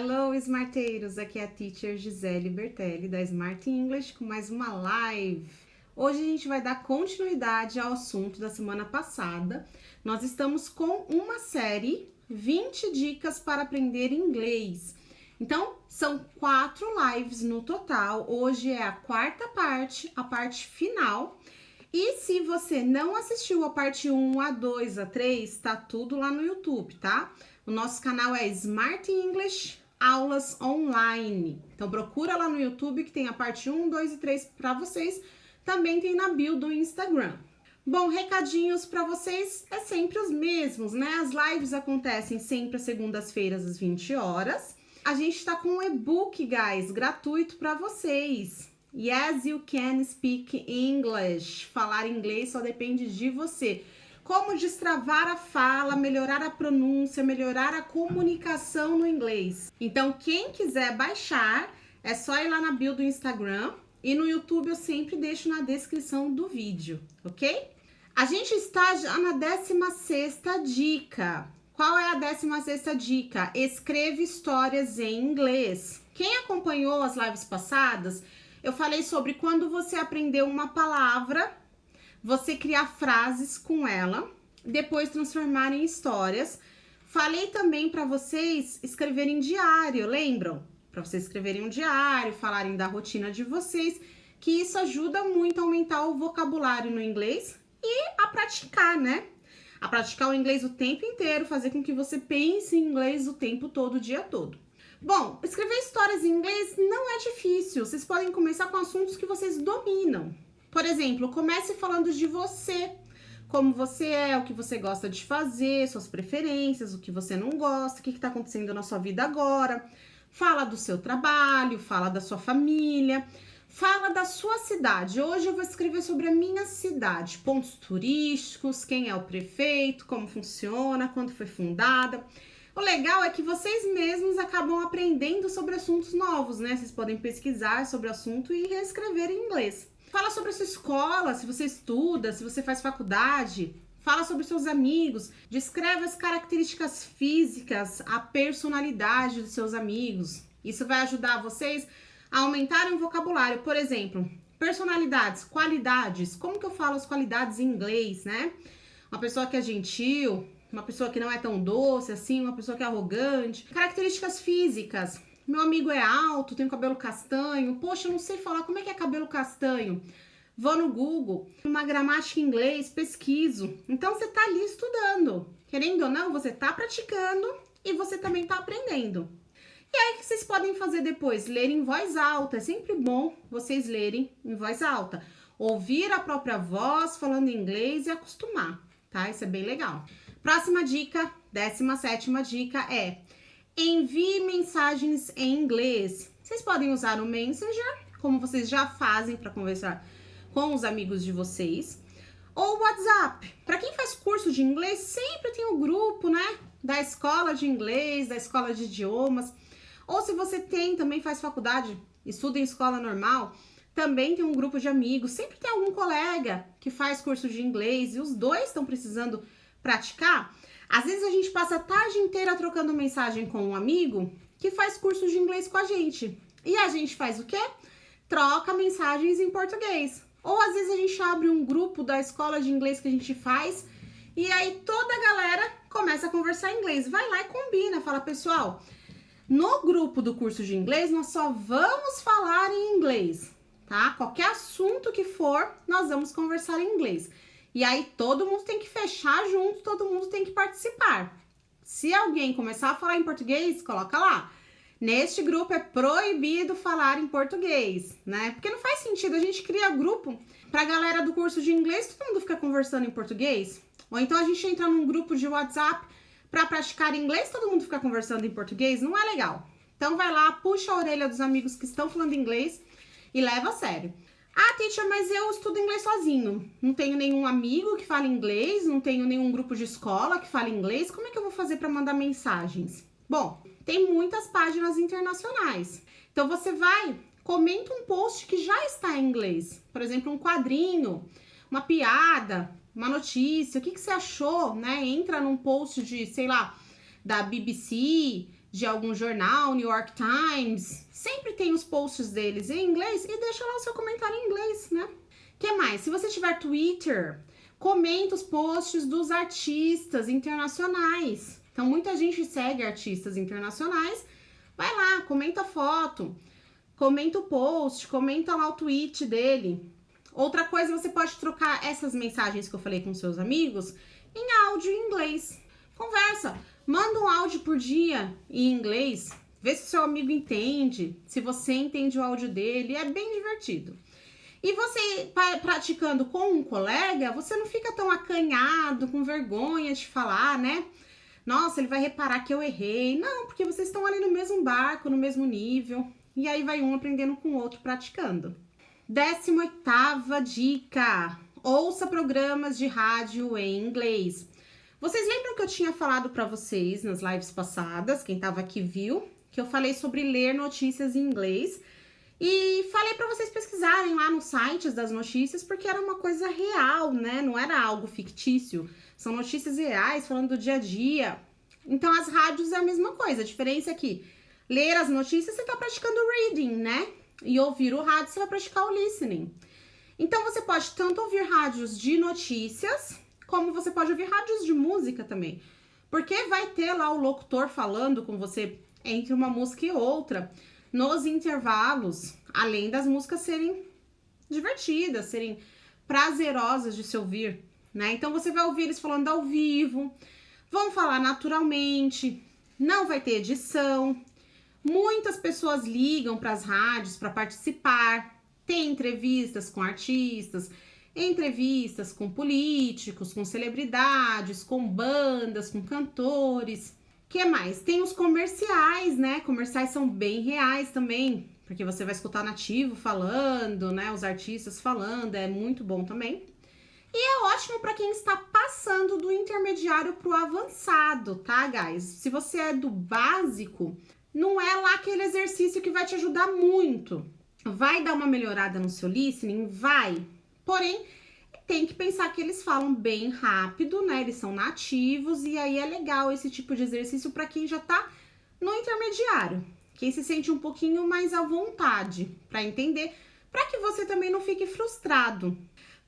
Hello, Smarteiros! Aqui é a Teacher Gisele Bertelli, da Smart English, com mais uma live. Hoje a gente vai dar continuidade ao assunto da semana passada. Nós estamos com uma série 20 dicas para aprender inglês. Então, são 4 lives no total. Hoje é a quarta parte, a parte final. E se você não assistiu a parte 1, a 2, a 3, tá tudo lá no YouTube, tá? O nosso canal é Smart English Aulas Online. Então procura lá no YouTube que tem a parte 1, 2 e 3 para vocês. Também tem na bio do Instagram. Bom, recadinhos para vocês é sempre os mesmos, né? As lives acontecem sempre às segundas-feiras às 20 horas. A gente tá com um e-book, guys, gratuito para vocês. Yes, you can speak English. Falar inglês só depende de você. Como destravar a fala, melhorar a pronúncia, melhorar a comunicação no inglês. Então, quem quiser baixar, é só ir lá na bio do Instagram. E no YouTube eu sempre deixo na descrição do vídeo, ok? A gente está já na 16ª dica. Qual é a 16ª dica? Escreva histórias em inglês. Quem acompanhou as lives passadas, eu falei sobre quando você aprendeu uma palavra, você criar frases com ela, depois transformar em histórias. Falei também para vocês escreverem diário, lembram? Para vocês escreverem um diário, falarem da rotina de vocês, que isso ajuda muito a aumentar o vocabulário no inglês e a praticar, né? A praticar o inglês o tempo inteiro, fazer com que você pense em inglês o tempo todo, o dia todo. Bom, escrever histórias em inglês não é difícil. Vocês podem começar com assuntos que vocês dominam. Por exemplo, comece falando de você, como você é, o que você gosta de fazer, suas preferências, o que você não gosta, o que está acontecendo na sua vida agora. Fala do seu trabalho, fala da sua família, fala da sua cidade. Hoje eu vou escrever sobre a minha cidade, pontos turísticos, quem é o prefeito, como funciona, quando foi fundada. O legal é que vocês mesmos acabam aprendendo sobre assuntos novos, né? Vocês podem pesquisar sobre o assunto e reescrever em inglês. Fala sobre a sua escola, se você estuda, se você faz faculdade. Fala sobre seus amigos. Descreve as características físicas, a personalidade dos seus amigos. Isso vai ajudar vocês a aumentarem o vocabulário. Por exemplo, personalidades, qualidades. Como que eu falo as qualidades em inglês, né? Uma pessoa que é gentil, uma pessoa que não é tão doce assim, uma pessoa que é arrogante. Características físicas. Meu amigo é alto, tem cabelo castanho. Poxa, eu não sei falar como é que é cabelo castanho. Vou no Google, uma gramática em inglês, pesquiso. Então, você tá ali estudando. Querendo ou não, você tá praticando e você também tá aprendendo. E aí, o que vocês podem fazer depois? Ler em voz alta. É sempre bom vocês lerem em voz alta. Ouvir a própria voz falando inglês e acostumar, tá? Isso é bem legal. Próxima dica, 17ª dica é: envie mensagens em inglês. Vocês podem usar o Messenger, como vocês já fazem para conversar com os amigos de vocês, ou o WhatsApp. Para quem faz curso de inglês, sempre tem o grupo, né, da escola de inglês, da escola de idiomas. Ou se você também faz faculdade, estuda em escola normal, também tem um grupo de amigos. Sempre tem algum colega que faz curso de inglês e os dois estão precisando praticar. Às vezes a gente passa a tarde inteira trocando mensagem com um amigo que faz curso de inglês com a gente. E a gente faz o quê? Troca mensagens em português. Ou às vezes a gente abre um grupo da escola de inglês que a gente faz e aí toda a galera começa a conversar em inglês. Vai lá e combina, fala: pessoal, no grupo do curso de inglês nós só vamos falar em inglês, tá? Qualquer assunto que for, nós vamos conversar em inglês. E aí todo mundo tem que fechar junto, todo mundo tem que participar. Se alguém começar a falar em português, coloca lá: neste grupo é proibido falar em português, né? Porque não faz sentido, a gente cria grupo pra galera do curso de inglês, todo mundo fica conversando em português. Ou então a gente entra num grupo de WhatsApp pra praticar inglês, todo mundo fica conversando em português, não é legal. Então vai lá, puxa a orelha dos amigos que estão falando inglês e leva a sério. Ah, teacher, mas eu estudo inglês sozinho. Não tenho nenhum amigo que fale inglês, não tenho nenhum grupo de escola que fale inglês. Como é que eu vou fazer para mandar mensagens? Bom, tem muitas páginas internacionais. Então você vai, comenta um post que já está em inglês. Por exemplo, um quadrinho, uma piada, uma notícia. O que você achou, né? Entra num post de, sei lá, da BBC, de algum jornal, New York Times, sempre tem os posts deles em inglês e deixa lá o seu comentário em inglês, né? Que mais? Se você tiver Twitter, comenta os posts dos artistas internacionais. Então, muita gente segue artistas internacionais. Vai lá, comenta a foto, comenta o post, comenta lá o tweet dele. Outra coisa, você pode trocar essas mensagens que eu falei com seus amigos em áudio em inglês. Conversa, manda um áudio por dia em inglês, vê se seu amigo entende, se você entende o áudio dele, é bem divertido. E você praticando com um colega, você não fica tão acanhado, com vergonha de falar, né? Nossa, ele vai reparar que eu errei. Não, porque vocês estão ali no mesmo barco, no mesmo nível. E aí vai um aprendendo com o outro praticando. 18ª dica. Ouça programas de rádio em inglês. Vocês lembram que eu tinha falado para vocês nas lives passadas, quem estava aqui viu, que eu falei sobre ler notícias em inglês. E falei para vocês pesquisarem lá nos sites das notícias, porque era uma coisa real, né? Não era algo fictício. São notícias reais, falando do dia a dia. Então, as rádios é a mesma coisa. A diferença é que ler as notícias, você tá praticando reading, né? E ouvir o rádio, você vai praticar o listening. Então, você pode tanto ouvir rádios de notícias, como você pode ouvir rádios de música também. Porque vai ter lá o locutor falando com você entre uma música e outra, nos intervalos, além das músicas serem divertidas, serem prazerosas de se ouvir, né? Então você vai ouvir eles falando ao vivo, vão falar naturalmente, não vai ter edição. Muitas pessoas ligam para as rádios para participar, tem entrevistas com artistas, entrevistas com políticos, com celebridades, com bandas, com cantores. Que mais? Tem os comerciais, né? Comerciais são bem reais também, porque você vai escutar nativo falando, né? Os artistas falando, é muito bom também. E é ótimo para quem está passando do intermediário para o avançado, tá, guys? Se você é do básico, não é lá aquele exercício que vai te ajudar muito. Vai dar uma melhorada no seu listening? Vai. Porém, tem que pensar que eles falam bem rápido, né? Eles são nativos e aí é legal esse tipo de exercício para quem já tá no intermediário. Quem se sente um pouquinho mais à vontade para entender, para que você também não fique frustrado.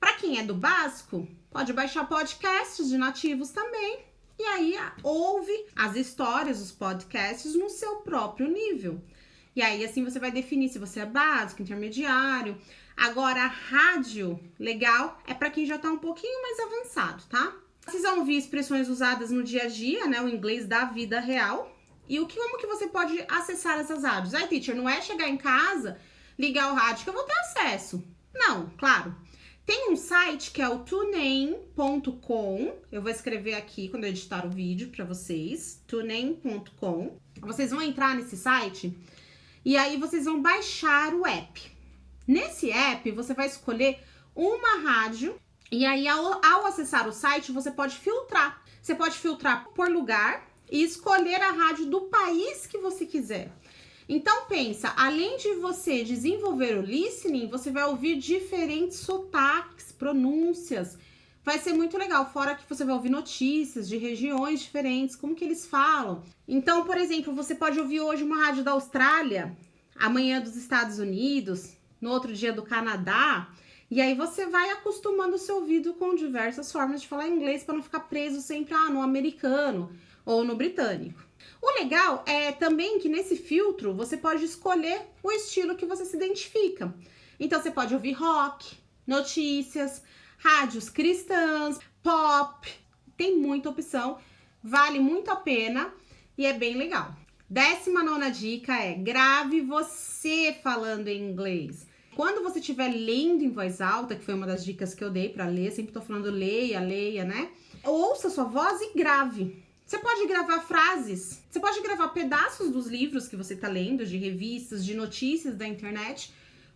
Para quem é do básico, pode baixar podcasts de nativos também. E aí ouve as histórias, os podcasts no seu próprio nível. E aí assim você vai definir se você é básico, intermediário. Agora, a rádio legal é para quem já tá um pouquinho mais avançado, tá? Vocês vão ouvir expressões usadas no dia a dia, né? O inglês da vida real. E como que você pode acessar essas rádios? Ai, teacher, não é chegar em casa, ligar o rádio que eu vou ter acesso. Não, claro. Tem um site que é o tunein.com. Eu vou escrever aqui quando eu editar o vídeo para vocês. tunein.com. Vocês vão entrar nesse site e aí vocês vão baixar o app. Nesse app, você vai escolher uma rádio e aí ao acessar o site, você pode filtrar. Você pode filtrar por lugar e escolher a rádio do país que você quiser. Então pensa, além de você desenvolver o listening, você vai ouvir diferentes sotaques, pronúncias. Vai ser muito legal, fora que você vai ouvir notícias de regiões diferentes, como que eles falam. Então, por exemplo, você pode ouvir hoje uma rádio da Austrália, amanhã dos Estados Unidos, no outro dia do Canadá, e aí você vai acostumando o seu ouvido com diversas formas de falar inglês para não ficar preso sempre no americano ou no britânico. O legal é também que nesse filtro você pode escolher o estilo que você se identifica. Então você pode ouvir rock, notícias, rádios cristãs, pop, tem muita opção, vale muito a pena e é bem legal. 19ª dica é grave você falando em inglês. Quando você estiver lendo em voz alta, que foi uma das dicas que eu dei para ler, sempre tô falando leia, né? Ouça sua voz e grave. Você pode gravar frases, você pode gravar pedaços dos livros que você tá lendo, de revistas, de notícias da internet,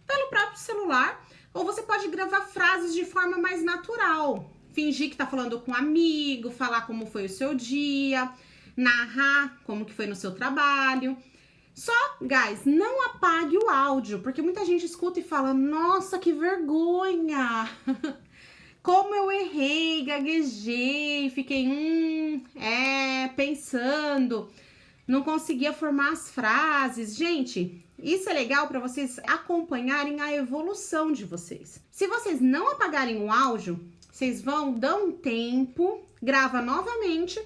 pelo próprio celular, ou você pode gravar frases de forma mais natural. Fingir que tá falando com um amigo, falar como foi o seu dia, narrar como que foi no seu trabalho. Só, guys, não apague o áudio, porque muita gente escuta e fala, nossa, que vergonha! Como eu errei, gaguejei, fiquei, pensando. não conseguia formar as frases. Gente, isso é legal para vocês acompanharem a evolução de vocês. Se vocês não apagarem o áudio, vocês vão dar um tempo, grava novamente,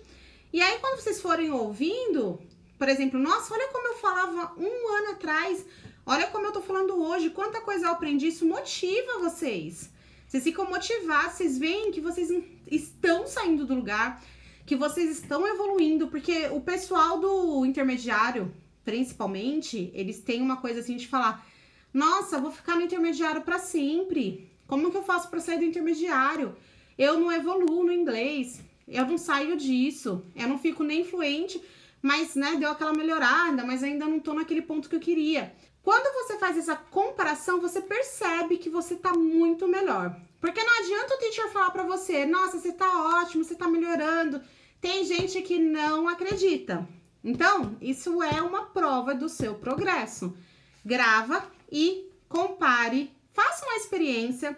e aí quando vocês forem ouvindo, por exemplo, nossa, olha como eu falava um ano atrás, olha como eu tô falando hoje, quanta coisa eu aprendi, isso motiva vocês. Vocês ficam motivados, vocês veem que vocês estão saindo do lugar, que vocês estão evoluindo, porque o pessoal do intermediário, principalmente, eles têm uma coisa assim de falar, nossa, vou ficar no intermediário para sempre. Como que eu faço para sair do intermediário? Eu não evoluo no inglês, eu não saio disso, eu não fico nem fluente, mas, né, deu aquela melhorada, mas ainda não tô naquele ponto que eu queria. Quando você faz essa comparação, você percebe que você tá muito melhor. Porque não adianta o teacher falar pra você, nossa, você tá ótimo, você tá melhorando. Tem gente que não acredita. Então, isso é uma prova do seu progresso. Grava e compare, faça uma experiência,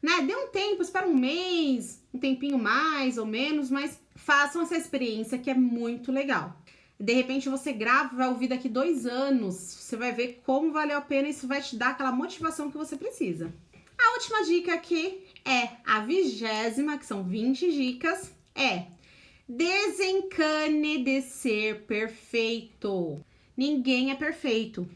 né? Dê um tempo, espera um mês, um tempinho mais ou menos, mas façam essa experiência que é muito legal. De repente você grava, vai ouvir daqui 2 anos, você vai ver como valeu a pena e isso vai te dar aquela motivação que você precisa. A última dica aqui é a 20ª, que são 20 dicas, é desencane de ser perfeito. Ninguém é perfeito.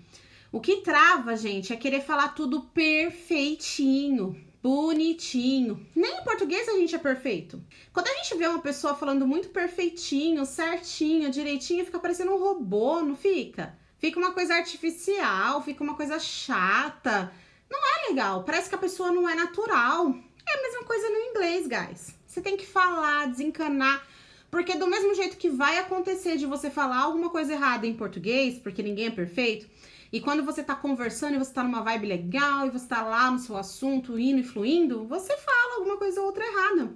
O que trava, gente, é querer falar tudo perfeitinho, bonitinho. Nem em português a gente é perfeito. Quando a gente vê uma pessoa falando muito perfeitinho, certinho, direitinho, fica parecendo um robô, não fica? Fica uma coisa artificial, fica uma coisa chata. Não é legal, parece que a pessoa não é natural. É a mesma coisa no inglês, guys. Você tem que falar, desencanar, porque do mesmo jeito que vai acontecer de você falar alguma coisa errada em português, porque ninguém é perfeito, e quando você tá conversando e você tá numa vibe legal e você tá lá no seu assunto, indo e fluindo, você fala alguma coisa ou outra errada.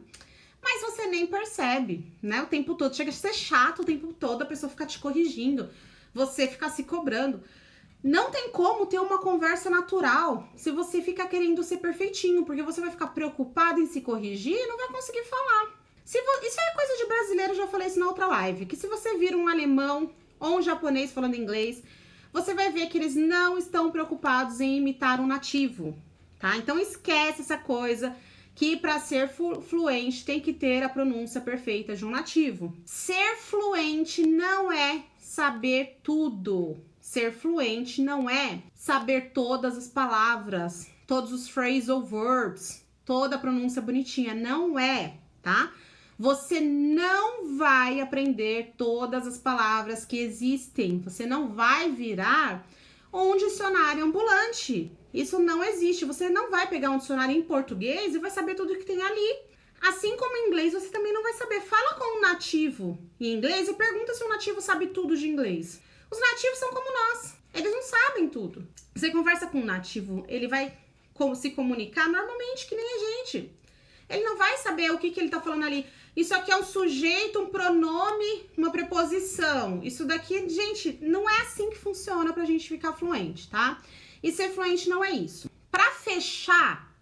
Mas você nem percebe, né? O tempo todo. Chega a ser chato o tempo todo, a pessoa ficar te corrigindo, você ficar se cobrando. Não tem como ter uma conversa natural se você ficar querendo ser perfeitinho, porque você vai ficar preocupado em se corrigir e não vai conseguir falar. Isso é coisa de brasileiro, eu já falei isso na outra live, que se você vira um alemão ou um japonês falando inglês, você vai ver que eles não estão preocupados em imitar um nativo, tá? Então esquece essa coisa que para ser fluente tem que ter a pronúncia perfeita de um nativo. Ser fluente não é saber tudo. Ser fluente não é saber todas as palavras, todos os phrasal verbs, toda a pronúncia bonitinha. Não é, tá? Você não vai aprender todas as palavras que existem. Você não vai virar um dicionário ambulante. Isso não existe. Você não vai pegar um dicionário em português e vai saber tudo que tem ali. Assim como em inglês, você também não vai saber. Fala com um nativo em inglês e pergunta se o nativo sabe tudo de inglês. Os nativos são como nós. Eles não sabem tudo. Você conversa com um nativo, ele vai se comunicar normalmente que nem a gente. Ele não vai saber o que ele tá falando ali. Isso aqui é um sujeito, um pronome, uma preposição. Isso daqui, gente, não é assim que funciona pra gente ficar fluente, tá? E ser fluente não é isso. Pra fechar,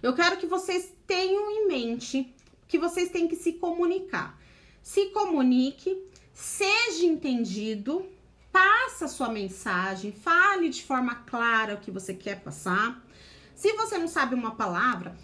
eu quero que vocês tenham em mente que vocês têm que se comunicar. Se comunique, seja entendido, passa a sua mensagem, fale de forma clara o que você quer passar. Se você não sabe uma palavra,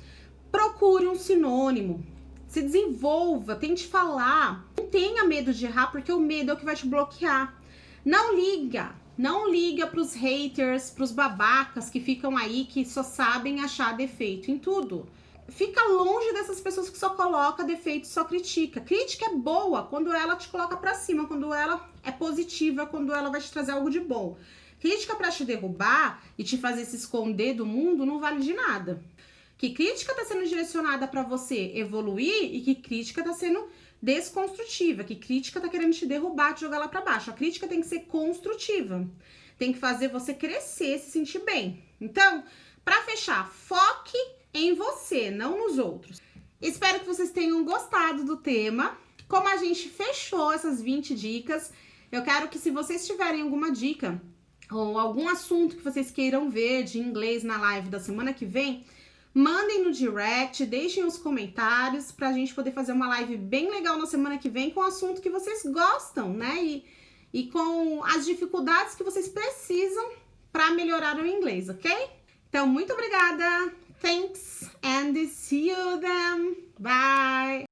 procure um sinônimo, se desenvolva, tente falar. Não tenha medo de errar, porque o medo é o que vai te bloquear. Não liga pros haters, pros babacas que ficam aí, que só sabem achar defeito em tudo. Fica longe dessas pessoas que só colocam defeito e só critica. Crítica é boa quando ela te coloca pra cima, quando ela é positiva, quando ela vai te trazer algo de bom. Crítica pra te derrubar e te fazer se esconder do mundo não vale de nada. Que crítica tá sendo direcionada pra você evoluir e que crítica tá sendo desconstrutiva, que crítica tá querendo te derrubar, te jogar lá pra baixo. A crítica tem que ser construtiva, tem que fazer você crescer, se sentir bem. Então, pra fechar, foque em você, não nos outros. Espero que vocês tenham gostado do tema. Como a gente fechou essas 20 dicas, eu quero que, se vocês tiverem alguma dica ou algum assunto que vocês queiram ver de inglês na live da semana que vem, mandem no direct, deixem os comentários pra gente poder fazer uma live bem legal na semana que vem com o assunto que vocês gostam, né? e com as dificuldades que vocês precisam para melhorar o inglês, ok? Então, muito obrigada. Thanks and see you then.